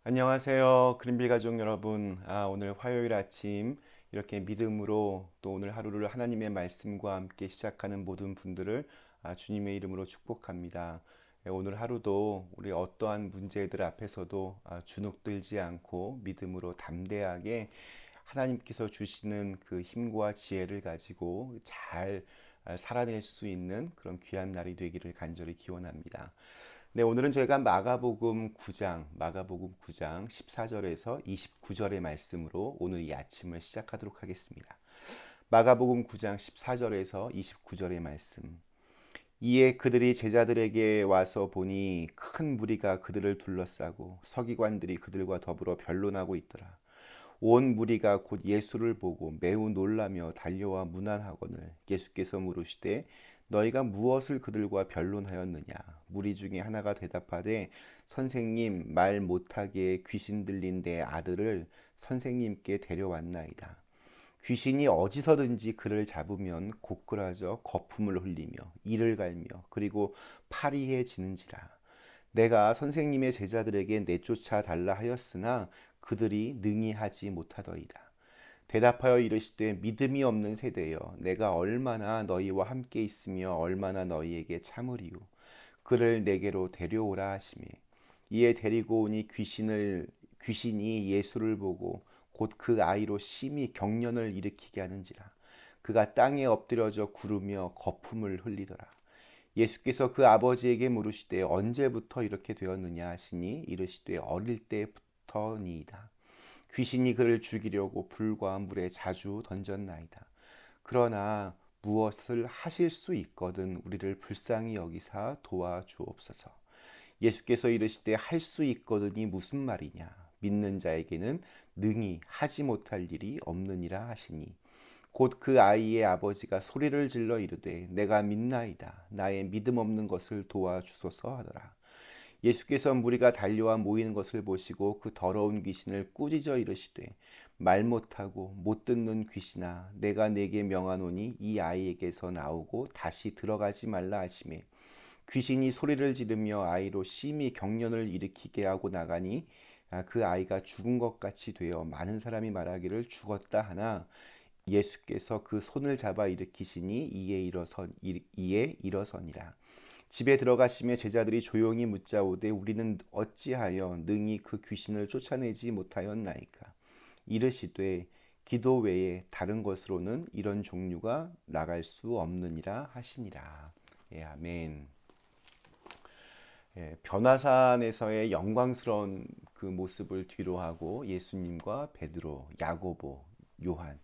안녕하세요. 그린빌 가족 여러분. 오늘 화요일 아침 이렇게 믿음으로 또 오늘 하루를 하나님의 말씀과 함께 시작하는 모든 분들을 주님의 이름으로 축복합니다. 오늘 하루도 우리 어떠한 문제들 앞에서도 주눅들지 않고 믿음으로 담대하게 하나님께서 주시는 그 힘과 지혜를 가지고 잘 살아낼 수 있는 그런 귀한 날이 되기를 간절히 기원합니다. 네, 오늘은 저희가 마가복음 9장 14절에서 29절의 말씀으로 오늘 이 아침을 시작하도록 하겠습니다. 마가복음 9장 14절에서 29절의 말씀. 이에 그들이 제자들에게 와서 보니 큰 무리가 그들을 둘러싸고 서기관들이 그들과 더불어 변론하고 있더라. 온 무리가 곧 예수를 보고 매우 놀라며 달려와 문안하거늘 예수께서 물으시되 너희가 무엇을 그들과 변론하였느냐. 무리 중에 하나가 대답하되 선생님, 말 못하게 귀신 들린 내 아들을 선생님께 데려왔나이다. 귀신이 어디서든지 그를 잡으면 고꾸라져 거품을 흘리며 이를 갈며 그리고 파리해지는지라. 내가 선생님의 제자들에게 내쫓아 달라 하였으나 그들이 능히 하지 못하더이다. 대답하여 이르시되 믿음이 없는 세대여, 내가 얼마나 너희와 함께 있으며 얼마나 너희에게 참으리요. 그를 내게로 데려오라 하시매 이에 데리고 오니 귀신이 예수를 보고 곧 그 아이로 심히 경련을 일으키게 하는지라. 그가 땅에 엎드려져 구르며 거품을 흘리더라. 예수께서 그 아버지에게 물으시되 언제부터 이렇게 되었느냐 하시니 이르시되 어릴 때부터니이다. 귀신이 그를 죽이려고 불과 물에 자주 던졌나이다. 그러나 무엇을 하실 수 있거든 우리를 불쌍히 여기사 도와주옵소서. 예수께서 이르시되 할 수 있거든이 무슨 말이냐. 믿는 자에게는 능히 하지 못할 일이 없느니라 하시니 곧 그 아이의 아버지가 소리를 질러 이르되 내가 믿나이다. 나의 믿음 없는 것을 도와주소서 하더라. 예수께서 무리가 달려와 모이는 것을 보시고 그 더러운 귀신을 꾸짖어 이르시되 말 못하고 못 듣는 귀신아, 내가 내게 명하노니 이 아이에게서 나오고 다시 들어가지 말라 하시매 귀신이 소리를 지르며 아이로 심히 경련을 일으키게 하고 나가니 그 아이가 죽은 것 같이 되어 많은 사람이 말하기를 죽었다 하나 예수께서 그 손을 잡아 일으키시니 이에 일어서니라. 집에 들어가시며 제자들이 조용히 묻자오되 우리는 어찌하여 능히 그 귀신을 쫓아내지 못하였나이까. 이르시되 기도 외에 다른 것으로는 이런 종류가 나갈 수 없느니라 하시니라. 예, 아멘. 예, 변화산에서의 영광스러운 그 모습을 뒤로하고 예수님과 베드로, 야고보, 요한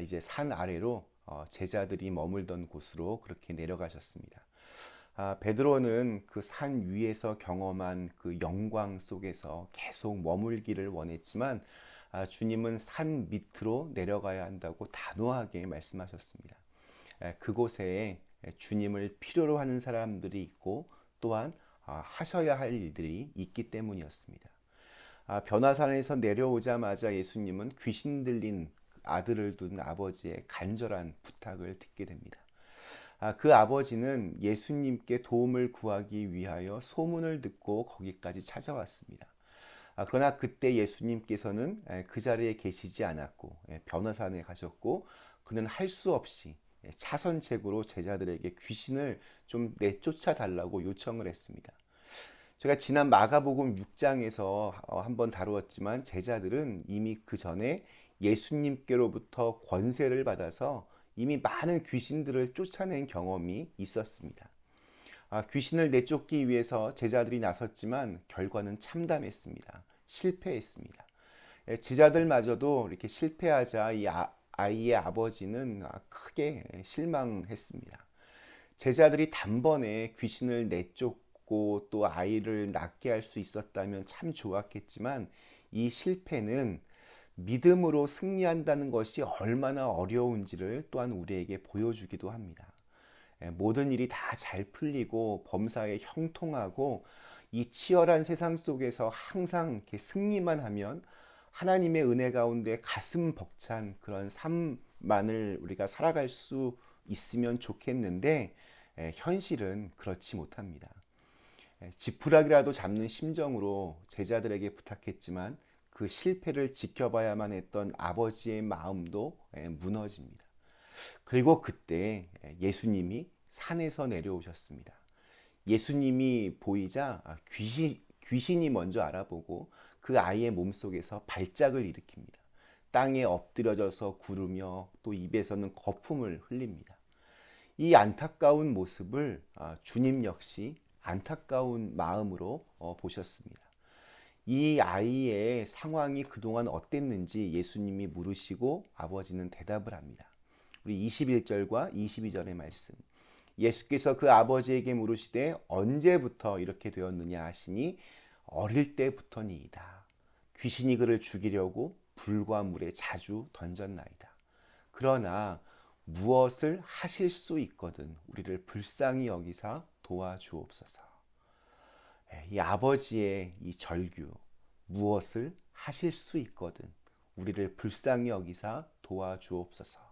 이제 산 아래로 제자들이 머물던 곳으로 그렇게 내려가셨습니다. 베드로는 그 산 위에서 경험한 그 영광 속에서 계속 머물기를 원했지만 주님은 산 밑으로 내려가야 한다고 단호하게 말씀하셨습니다. 그곳에 주님을 필요로 하는 사람들이 있고 또한 하셔야 할 일들이 있기 때문이었습니다. 변화산에서 내려오자마자 예수님은 귀신 들린 아들을 둔 아버지의 간절한 부탁을 듣게 됩니다. 그 아버지는 예수님께 도움을 구하기 위하여 소문을 듣고 거기까지 찾아왔습니다. 그러나 그때 예수님께서는 그 자리에 계시지 않았고 변화산에 가셨고 그는 할 수 없이 차선책으로 제자들에게 귀신을 좀 내쫓아 달라고 요청을 했습니다. 제가 지난 마가복음 6장에서 한번 다루었지만 제자들은 이미 그 전에 예수님께로부터 권세를 받아서 이미 많은 귀신들을 쫓아낸 경험이 있었습니다. 귀신을 내쫓기 위해서 제자들이 나섰지만 결과는 참담했습니다. 실패했습니다. 제자들마저도 이렇게 실패하자 이 아이의 아버지는 크게 실망했습니다. 제자들이 단번에 귀신을 내쫓고 또 아이를 낫게 할 수 있었다면 참 좋았겠지만 이 실패는 믿음으로 승리한다는 것이 얼마나 어려운지를 또한 우리에게 보여주기도 합니다. 모든 일이 다 잘 풀리고 범사에 형통하고 이 치열한 세상 속에서 항상 이렇게 승리만 하면 하나님의 은혜 가운데 가슴 벅찬 그런 삶만을 우리가 살아갈 수 있으면 좋겠는데 현실은 그렇지 못합니다. 지푸라기라도 잡는 심정으로 제자들에게 부탁했지만 그 실패를 지켜봐야만 했던 아버지의 마음도 무너집니다. 그리고 그때 예수님이 산에서 내려오셨습니다. 예수님이 보이자 귀신이 먼저 알아보고 그 아이의 몸속에서 발작을 일으킵니다. 땅에 엎드려져서 구르며 또 입에서는 거품을 흘립니다. 이 안타까운 모습을 주님 역시 안타까운 마음으로 보셨습니다. 이 아이의 상황이 그동안 어땠는지 예수님이 물으시고 아버지는 대답을 합니다. 우리 21절과 22절의 말씀. 예수께서 그 아버지에게 물으시되 언제부터 이렇게 되었느냐 하시니 어릴 때부터니이다. 귀신이 그를 죽이려고 불과 물에 자주 던졌나이다. 그러나 무엇을 하실 수 있거든 우리를 불쌍히 여기사 도와주옵소서. 이 아버지의 이 절규, 무엇을 하실 수 있거든 우리를 불쌍히 여기사 도와주옵소서.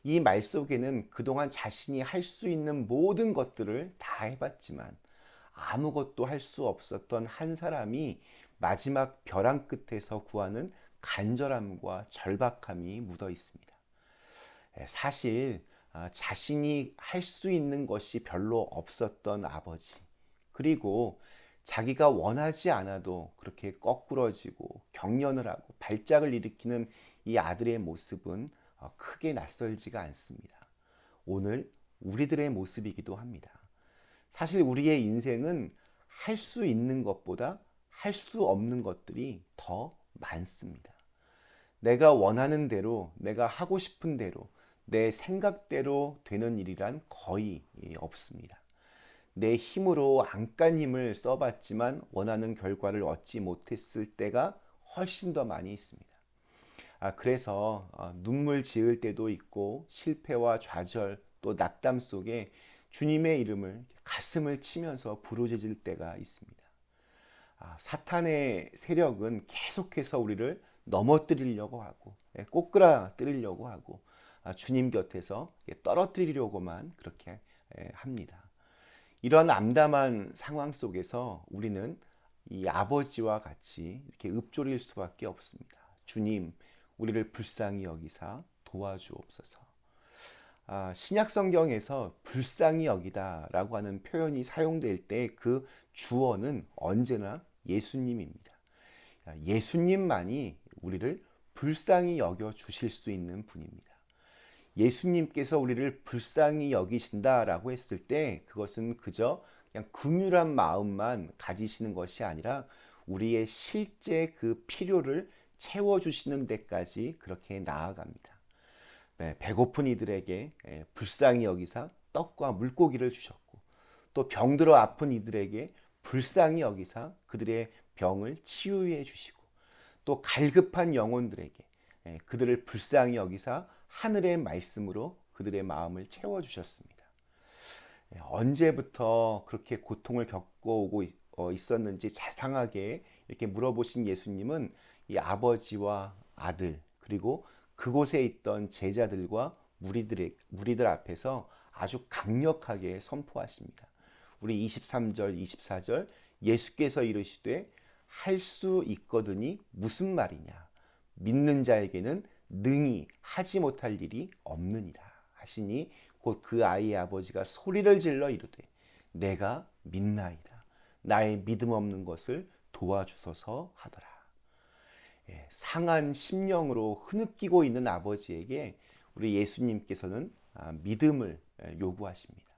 이 말 속에는 그동안 자신이 할 수 있는 모든 것들을 다 해봤지만 아무것도 할 수 없었던 한 사람이 마지막 벼랑 끝에서 구하는 간절함과 절박함이 묻어 있습니다. 사실 자신이 할 수 있는 것이 별로 없었던 아버지, 그리고 자기가 원하지 않아도 그렇게 거꾸러지고 경련을 하고 발작을 일으키는 이 아들의 모습은 크게 낯설지가 않습니다. 오늘 우리들의 모습이기도 합니다. 사실 우리의 인생은 할 수 있는 것보다 할 수 없는 것들이 더 많습니다. 내가 원하는 대로, 내가 하고 싶은 대로, 내 생각대로 되는 일이란 거의 없습니다. 내 힘으로 안간 힘을 써봤지만 원하는 결과를 얻지 못했을 때가 훨씬 더 많이 있습니다. 그래서 눈물 지을 때도 있고 실패와 좌절 또 낙담 속에 주님의 이름을 가슴을 치면서 부르짖을 때가 있습니다. 사탄의 세력은 계속해서 우리를 넘어뜨리려고 하고 꼬꾸라뜨리려고 하고 주님 곁에서 떨어뜨리려고만 그렇게 합니다. 이런 암담한 상황 속에서 우리는 이 아버지와 같이 이렇게 읊조릴 수밖에 없습니다. 주님, 우리를 불쌍히 여기사 도와주옵소서. 신약 성경에서 불쌍히 여기다라고 하는 표현이 사용될 때 그 주어는 언제나 예수님입니다. 예수님만이 우리를 불쌍히 여겨 주실 수 있는 분입니다. 예수님께서 우리를 불쌍히 여기신다라고 했을 때 그것은 그저 그냥 긍휼한 마음만 가지시는 것이 아니라 우리의 실제 그 필요를 채워주시는 데까지 그렇게 나아갑니다. 배고픈 이들에게 불쌍히 여기사 떡과 물고기를 주셨고 또 병들어 아픈 이들에게 불쌍히 여기사 그들의 병을 치유해 주시고 또 갈급한 영혼들에게 그들을 불쌍히 여기사 하늘의 말씀으로 그들의 마음을 채워주셨습니다. 언제부터 그렇게 고통을 겪어오고 있었는지 자상하게 이렇게 물어보신 예수님은 이 아버지와 아들 그리고 그곳에 있던 제자들과 무리들 앞에서 아주 강력하게 선포하십니다. 우리 23절, 24절 예수께서 이르시되 할 수 있거든이 무슨 말이냐 믿는 자에게는 능히 하지 못할 일이 없느니라 하시니 곧 그 아이의 아버지가 소리를 질러 이르되 내가 믿나이다 나의 믿음 없는 것을 도와주소서 하더라. 상한 심령으로 흐느끼고 있는 아버지에게 우리 예수님께서는 믿음을 요구하십니다.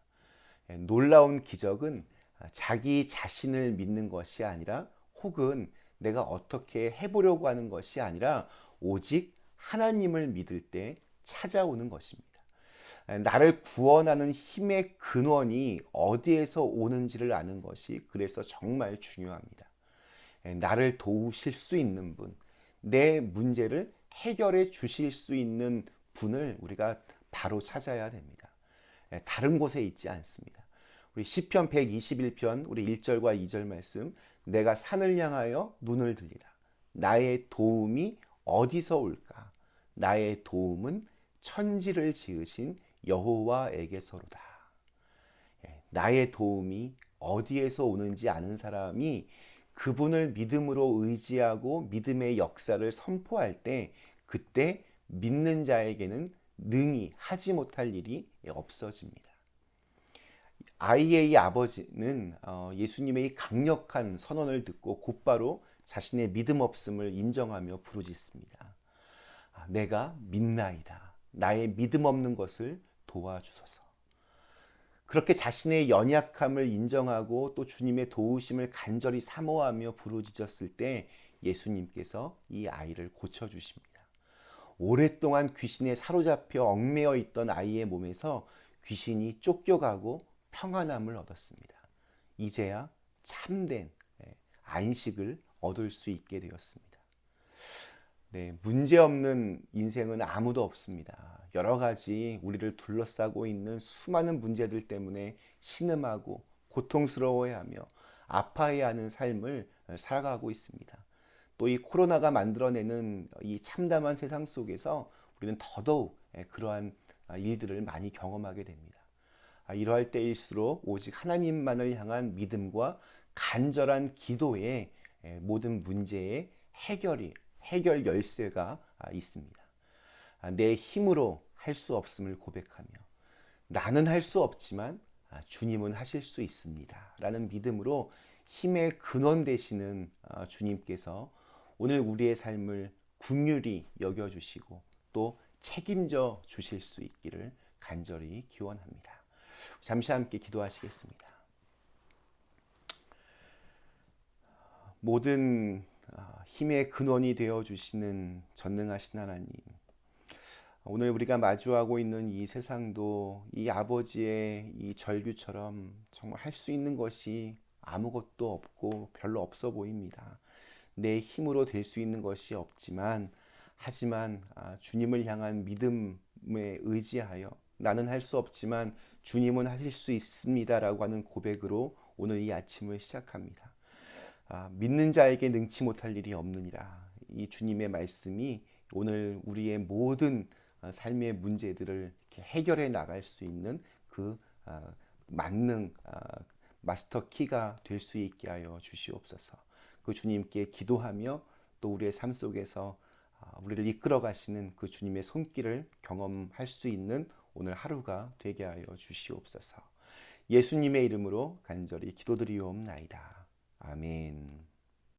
놀라운 기적은 자기 자신을 믿는 것이 아니라 혹은 내가 어떻게 해보려고 하는 것이 아니라 오직 하나님을 믿을 때 찾아오는 것입니다. 나를 구원하는 힘의 근원이 어디에서 오는지를 아는 것이 그래서 정말 중요합니다. 나를 도우실 수 있는 분, 내 문제를 해결해 주실 수 있는 분을 우리가 바로 찾아야 됩니다. 다른 곳에 있지 않습니다. 우리 시편 121편 우리 1절과 2절 말씀 내가 산을 향하여 눈을 들리라. 나의 도움이 어디서 올까? 나의 도움은 천지를 지으신 여호와에게서로다. 나의 도움이 어디에서 오는지 아는 사람이 그분을 믿음으로 의지하고 믿음의 역사를 선포할 때 그때 믿는 자에게는 능히 하지 못할 일이 없어집니다. 아이의 아버지는 예수님의 강력한 선언을 듣고 곧바로 자신의 믿음 없음을 인정하며 부르짖습니다. 내가 믿나이다. 나의 믿음 없는 것을 도와주소서. 그렇게 자신의 연약함을 인정하고 또 주님의 도우심을 간절히 사모하며 부르짖었을 때 예수님께서 이 아이를 고쳐주십니다. 오랫동안 귀신에 사로잡혀 얽매여 있던 아이의 몸에서 귀신이 쫓겨가고 평안함을 얻었습니다. 이제야 참된 안식을 얻을 수 있게 되었습니다. 네, 문제 없는 인생은 아무도 없습니다. 여러 가지 우리를 둘러싸고 있는 수많은 문제들 때문에 신음하고 고통스러워하며 아파해야 하는 삶을 살아가고 있습니다. 또 이 코로나가 만들어내는 이 참담한 세상 속에서 우리는 더더욱 그러한 일들을 많이 경험하게 됩니다. 이러할 때일수록 오직 하나님만을 향한 믿음과 간절한 기도에 모든 문제의 해결 열쇠가 있습니다. 내 힘으로 할 수 없음을 고백하며 나는 할 수 없지만 주님은 하실 수 있습니다. 라는 믿음으로 힘의 근원 되시는 주님께서 오늘 우리의 삶을 긍휼히 여겨주시고 또 책임져 주실 수 있기를 간절히 기원합니다. 잠시 함께 기도하시겠습니다. 모든 힘의 근원이 되어 주시는 전능하신 하나님, 오늘 우리가 마주하고 있는 이 세상도 이 아버지의 이 절규처럼 정말 할 수 있는 것이 아무것도 없고 별로 없어 보입니다. 내 힘으로 될 수 있는 것이 없지만 하지만 주님을 향한 믿음에 의지하여 나는 할 수 없지만 주님은 하실 수 있습니다라고 하는 고백으로 오늘 이 아침을 시작합니다. 믿는 자에게 능치 못할 일이 없느니라. 이 주님의 말씀이 오늘 우리의 모든 삶의 문제들을 이렇게 해결해 나갈 수 있는 그 만능 마스터 키가 될 수 있게 하여 주시옵소서. 그 주님께 기도하며 또 우리의 삶 속에서 우리를 이끌어 가시는 그 주님의 손길을 경험할 수 있는 오늘 하루가 되게 하여 주시옵소서. 예수님의 이름으로 간절히 기도드리옵나이다. 아멘.